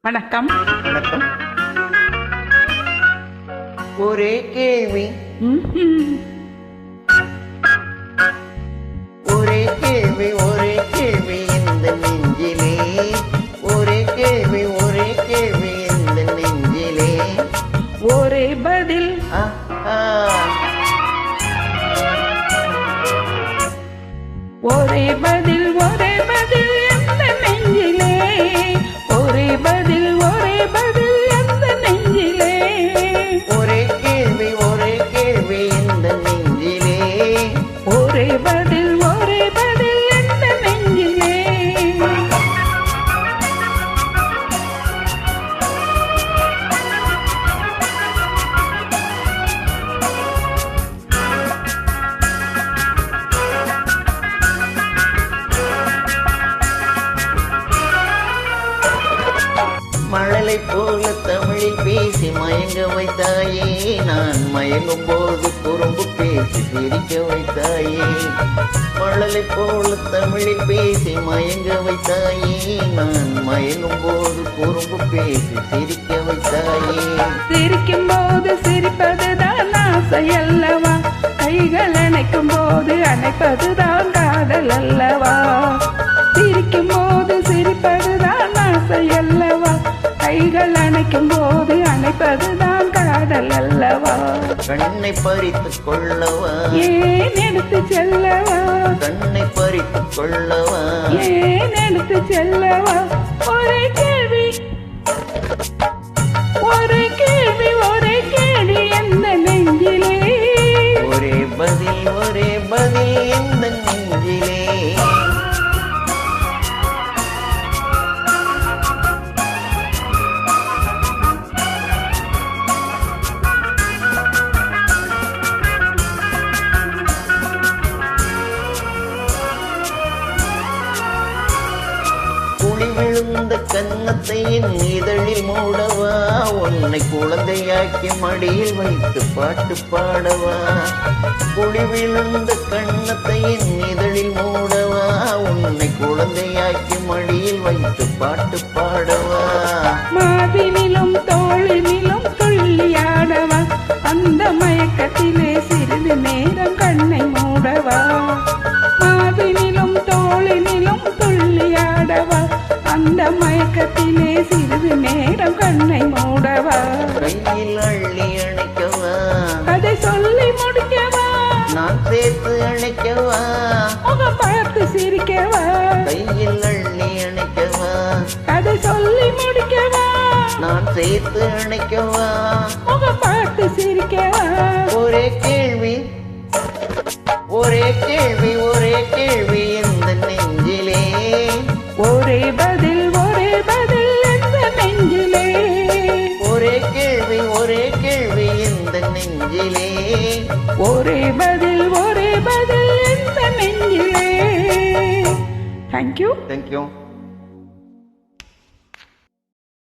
வணக்கம். வணக்கம். ஒரே கேள்வி ஒரே கேள்வி ஒரே கேள்வி இந்த நெஞ்சிலே ஒரே கேள்வி இந்த நெஞ்சிலே ஒரே பதில் ஒரே பதில் எந்த நெஞ்சிலே ஒரே பதில் எந்த நெஞ்சிலே ஒரே கேள்வி இந்த நெஞ்சிலே ஒரே பதில் எந்த நெஞ்சிலே மழலை போல தமிழில் பேசி மயங்க வைத்தாயே நான் மயங்கும் போது குறும்பு பேசி சிரிக்க வைத்தாயே மழலை போல தமிழில் பேசி மயங்க வைத்தாயே நான் மயங்கும் போது குறும்பு பேசி சிரிக்க வைத்தாயே சிரிக்கும் போது சிரிப்பதுதான் ஆசை அல்லவா கைகள் அணைக்கும் போது அணைப்பதுதான் காதல் அல்லவா சிரிக்கும் போது சிரிப்பதுதான் ஆசை அல்லவா கைகள் அணைக்கும் போது அணைப்பதுதான் காதல் அல்லவா கண்ணை பறித்துக் கொள்ளவா ஏன் எடுத்து செல்லவா கண்ணை பறித்துக் கொள்ளவா ஏன் எடுத்து செல்லவா ஒரே கேள்வி எந்த நெஞ்சிலே ஒரே பதில் எந்த நெஞ்சிலே விழுந்த கன்னத்தை என் இதழில் மூடவா உன்னை குழந்தையாக்கி மடியில் வைத்து பாட்டு பாடவா குழி விழுந்த கன்னத்தை என் இதழில் மூடவா உன்னை குழந்தையாக்கி மடியில் வைத்து பாட்டு பாடவா மாதினிலும் தோழினிலும் துள்ளியாடவா அந்த மயக்கத்திலே சிறிது நேரம் கண்ணை மூடவா மாதினிலும் தோழினிலும் துள்ளியாடவா அந்த மயக்கத்திலே சிறிது நேரம் கண்ணை மூடவா கையில் அள்ளி அணைக்கவா அதை சொல்லி முடிக்கவா நான் சேர்த்து அணைக்கவா முகம் பார்த்து சிரிக்கவா கையில் அள்ளி அணைக்கவா அதை சொல்லி முடிக்கவா நான் சேர்த்து அணைக்கவா முகம் பார்த்து சிரிக்கவா ஒரே கேள்வி இந்த நெஞ்சிலே ஒரே பதில் எந்த நெஞ்சிலே ஒரே கேள்வி இந்த நெஞ்சிலே ஒரே பதில் எந்த நெஞ்சிலே. தேங்க்யூ.